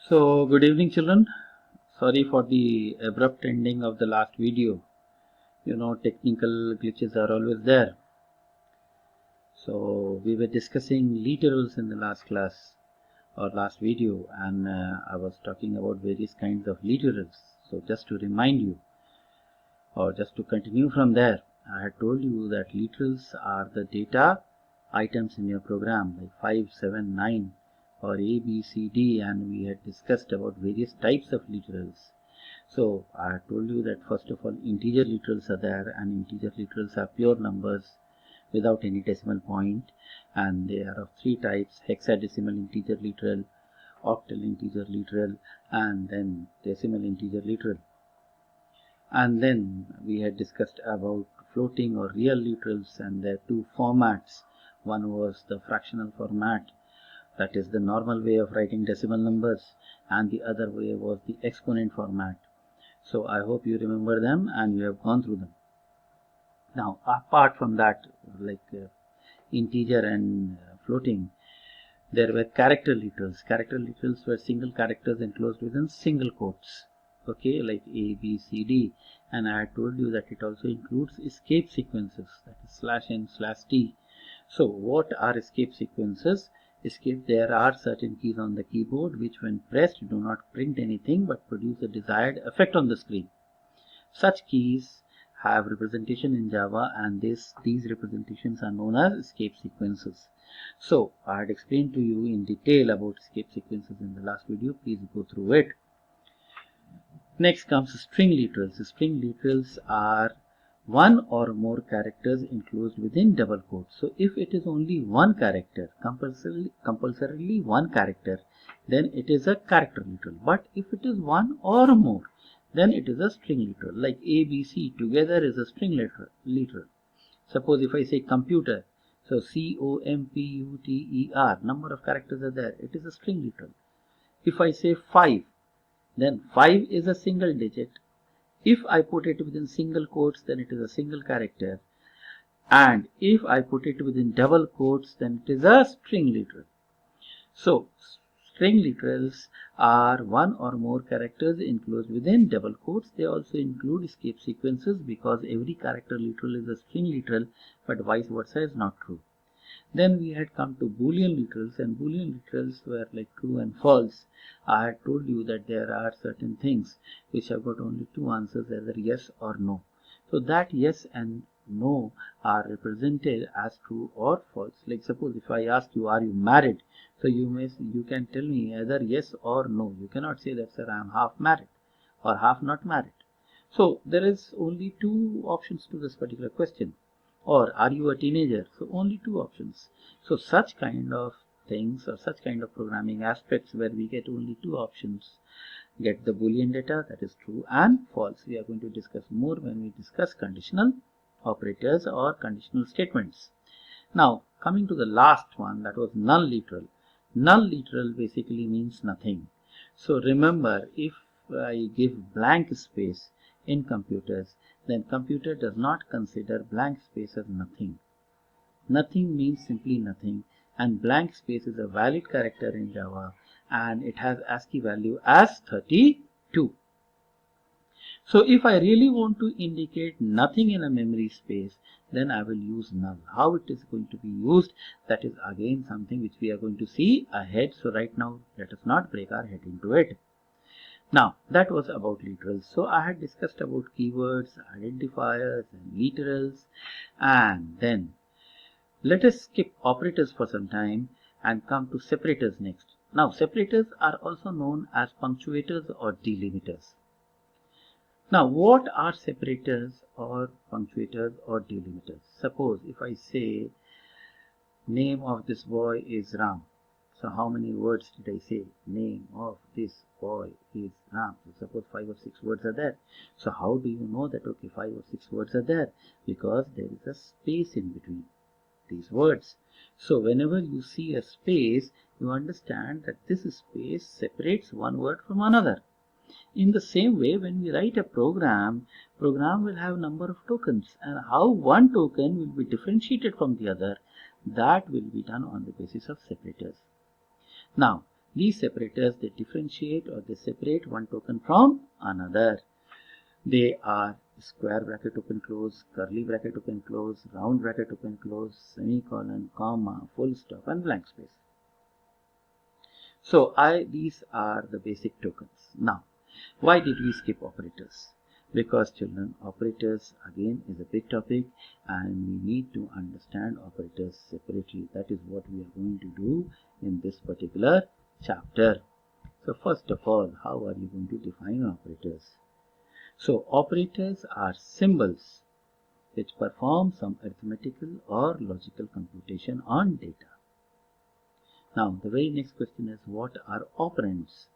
So, good evening, children. Sorry for the abrupt ending of the last video. Technical glitches are always there. So, we were discussing literals in the last class or last video, and I was talking about various kinds of literals. So, just to remind you, or just to continue from there, I had told you that literals are the data items in your program, like 5, 7, 9, or A, B, C, D, and we had discussed about various types of literals. So I told you that first of all integer literals are there, and integer literals are pure numbers without any decimal point, and they are of three types: hexadecimal integer literal, octal integer literal, and then decimal integer literal. And then we had discussed about floating or real literals and their two formats. One was the fractional format, that is the normal way of writing decimal numbers, and the other way was the exponent format. So I hope you remember them and you have gone through them. Now, apart from that, integer and floating, there were character literals. Character literals were single characters enclosed within single quotes. Okay, like A, B, C, D. And I had told you that it also includes escape sequences, that is /n/t. So what are escape sequences? There are certain keys on the keyboard which when pressed do not print anything but produce a desired effect on the screen. Such keys have representation in Java, and these representations are known as escape sequences. So I had explained to you in detail about escape sequences in the last video. Please go through it. Next comes string literals. String literals are one or more characters enclosed within double quotes. So if it is only one character, compulsorily one character, then it is a character literal. But if it is one or more, then it is a string literal. Like A, B, C together is a string literal. Suppose if I say computer, so COMPUTER, number of characters are there, it is a string literal. If I say 5, then 5 is a single digit. If I put it within single quotes, then it is a single character. And if I put it within double quotes, then it is a string literal. So, string literals are one or more characters enclosed within double quotes. They also include escape sequences because every character literal is a string literal, but vice versa is not true. Then we had come to Boolean literals, and Boolean literals were like true and false. I had told you that there are certain things which have got only two answers, either yes or no. So that yes and no are represented as true or false. Like suppose if I ask you, are you married? So you can tell me either yes or no. You cannot say that, sir, I am half married or half not married. So there is only two options to this particular question. Or are you a teenager? So only two options. So such kind of things or such kind of programming aspects where we get only two options get the Boolean data, that is true and false. We are going to discuss more when we discuss conditional operators or conditional statements. Now coming to the last one, that was null literal. Null literal basically means nothing. So remember, if I give blank space in computers, then computer does not consider blank space as nothing. Nothing means simply nothing, and blank space is a valid character in Java, and it has ASCII value as 32. So if I really want to indicate nothing in a memory space, then I will use null. How it is going to be used, that is again something which we are going to see ahead. So right now let us not break our head into it. Now that was about literals. So I had discussed about keywords, identifiers and literals, and then let us skip operators for some time and come to separators next. Now separators are also known as punctuators or delimiters. Now what are separators or punctuators or delimiters? Suppose if I say name of this boy is Ram. So how many words did I say? Name of this boy is Ram. So suppose 5 or 6 words are there. So how do you know that, okay, 5 or 6 words are there? Because there is a space in between these words. So whenever you see a space, you understand that this space separates one word from another. In the same way, when we write a program will have number of tokens, and how one token will be differentiated from the other, that will be done on the basis of separators. Now, These separators, they differentiate or they separate one token from another. They are square bracket open close, curly bracket open close, round bracket open close, semicolon, comma, full stop and blank space. So these are the basic tokens. Now, why did we skip operators? Because children, operators again is a big topic and we need to understand operators separately. That is what we are going to do in this particular chapter. So first of all, how are you going to define operators? So operators are symbols which perform some arithmetical or logical computation on data. Now the very next question is, what are operands?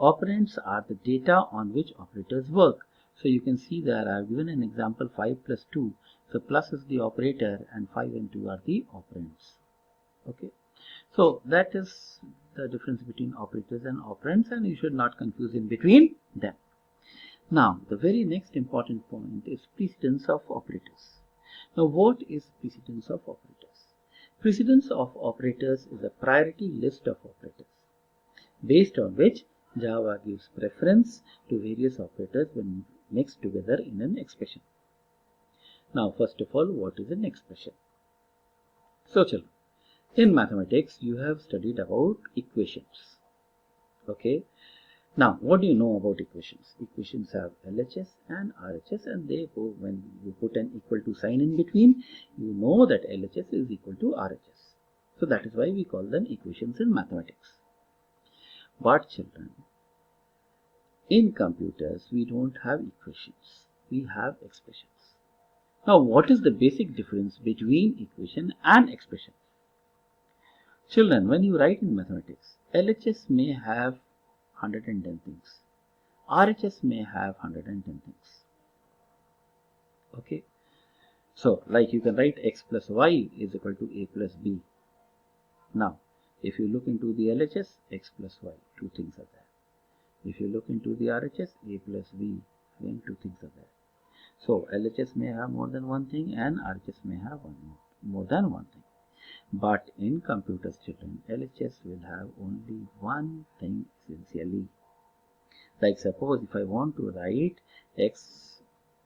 Operands are the data on which operators work. So you can see there I have given an example 5 plus 2. So plus is the operator and 5 and 2 are the operands. Okay. So that is the difference between operators and operands, and you should not confuse in between them. Now the very next important point is precedence of operators. Now what is precedence of operators? Precedence of operators is a priority list of operators based on which Java gives preference to various operators when mixed together in an expression. Now first of all, what is an expression? So children, in mathematics you have studied about equations. Okay. Now what do you know about equations? Equations have LHS and RHS, and they go, when you put an equal to sign in between, you know that LHS is equal to RHS. So that is why we call them equations in mathematics. But children, in computers we don't have equations, we have expressions. Now what is the basic difference between equation and expression? Children, when you write in mathematics, LHS may have 110 things. RHS may have 110 things. Okay. So like you can write x plus y is equal to a plus b. Now if you look into the LHS, x plus y, two things are there. If you look into the RHS, a plus b, again two things are there. So LHS may have more than one thing and RHS may have more than one thing. But in computers, children, LHS will have only one thing essentially. Like suppose if I want to write x,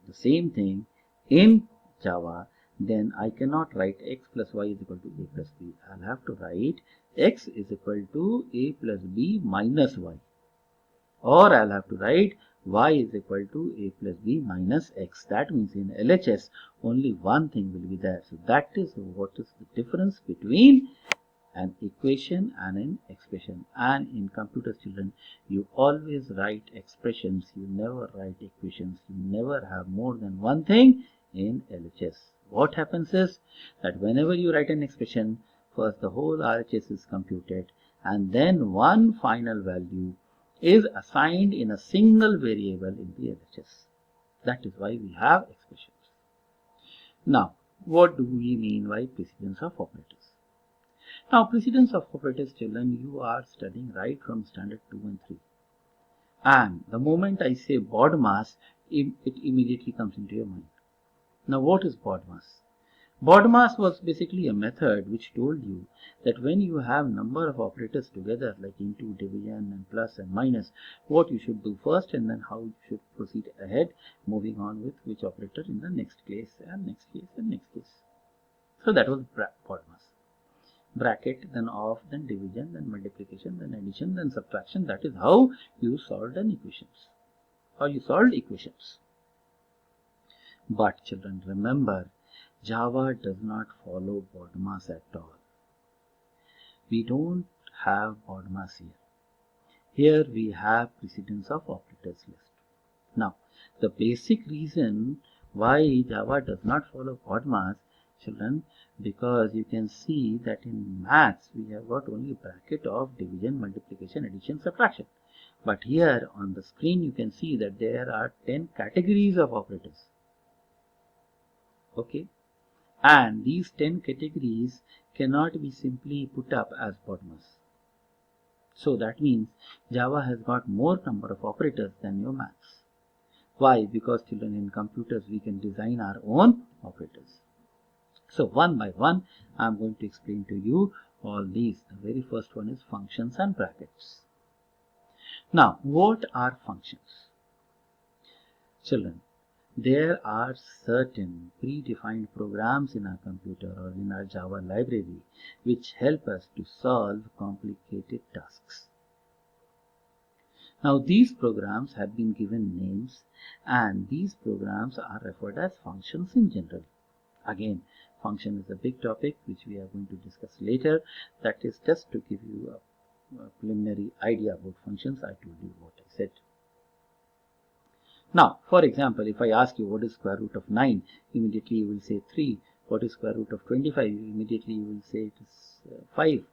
the same thing in Java, then I cannot write x plus y is equal to a plus b. I'll have to write x is equal to a plus b minus y. Or I'll have to write y is equal to a plus b minus x. That means in LHS only one thing will be there. So that is what is the difference between an equation and an expression. And in computers, children, you always write expressions, you never write equations. You never have more than one thing in LHS. What happens is that whenever you write an expression, first the whole RHS is computed and then one final value is assigned in a single variable in the LHS. That is why we have expressions. Now, what do we mean by precedence of operators? Now, precedence of operators, children, you are studying right from standard 2 and 3. And the moment I say BODMAS, it immediately comes into your mind. Now, what is BODMAS? BODMAS was basically a method which told you that when you have number of operators together, like into, division, and plus and minus, what you should do first and then how you should proceed ahead, moving on with which operator in the next case and next case and next case. So that was BODMAS. Bracket, then off, then division, then multiplication, then addition, then subtraction. That is how you solved an equations, or you solved equations. But children, remember, Java does not follow BODMAS at all. We don't have BODMAS here. Here we have precedence of operators list. Now, the basic reason why Java does not follow BODMAS, children, because you can see that in maths we have got only bracket of division, multiplication, addition, subtraction. But here on the screen you can see that there are 10 categories of operators. Okay, and these 10 categories cannot be simply put up as BODMAS. So that means Java has got more number of operators than your maths. Why? Because children, in computers we can design our own operators. So one by one I am going to explain to you all these. The very first one is functions and brackets. Now, what are functions? Children, there are certain predefined programs in our computer or in our Java library which help us to solve complicated tasks. Now, these programs have been given names, and these programs are referred as functions in general. Again, function is a big topic which we are going to discuss later. That is just to give you a preliminary idea about functions. I told you what I said. Now, for example, if I ask you what is square root of 9, immediately you will say 3. What is square root of 25? Immediately you will say it is 5.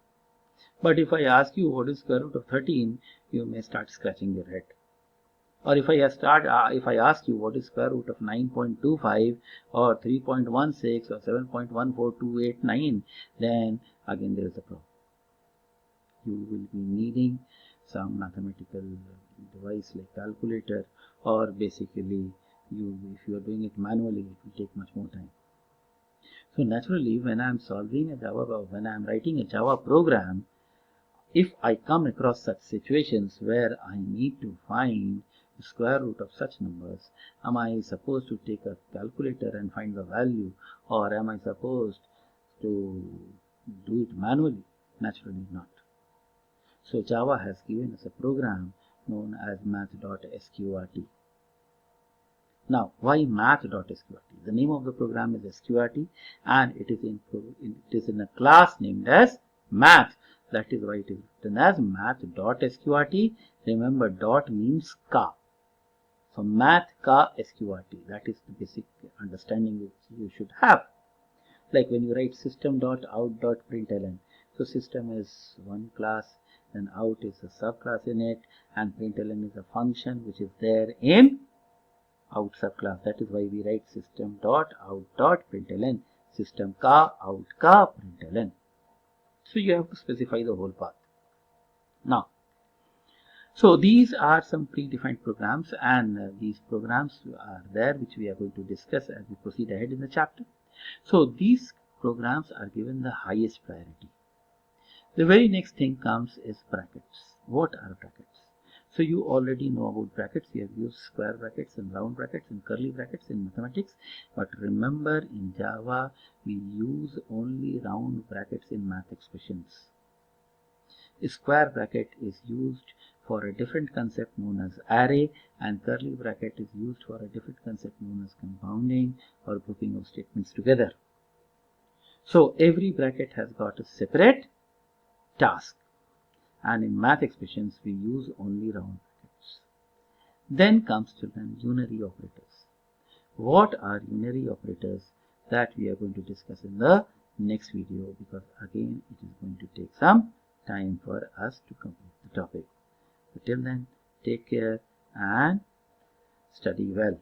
But if I ask you what is square root of 13, you may start scratching your head. Or if I ask you what is square root of 9.25 or 3.16 or 7.14289, then again there is a problem. You will be needing some mathematical device like calculator, or basically if you are doing it manually, it will take much more time. So naturally, when I am writing a Java program, if I come across such situations where I need to find the square root of such numbers, am I supposed to take a calculator and find the value, or am I supposed to do it manually? Naturally not. So Java has given us a program known as math.sqrt. Now, why math.sqrt? The name of the program is sqrt, and it is in a class named as math. That is why it is written as math.sqrt. Remember, dot means ka. So math ka sqrt. That is the basic understanding which you should have. Like when you write system.out.println. So system is one class, then out is a subclass in it, and println is a function which is there in out subclass. That is why we write system.out.println. System ka out ka println. So you have to specify the whole path. Now, so these are some predefined programs, and these programs are there which we are going to discuss as we proceed ahead in the chapter. So these programs are given the highest priority. The very next thing comes is brackets. What are brackets? So you already know about brackets. We have used square brackets and round brackets and curly brackets in mathematics. But remember, in Java, we use only round brackets in math expressions. A square bracket is used for a different concept known as array, and curly bracket is used for a different concept known as compounding or grouping of statements together. So every bracket has got a separate task, and in math expressions we use only round brackets. Then comes children unary operators. What are unary operators? That we are going to discuss in the next video, because again it is going to take some time for us to complete the topic. So till then, take care and study well.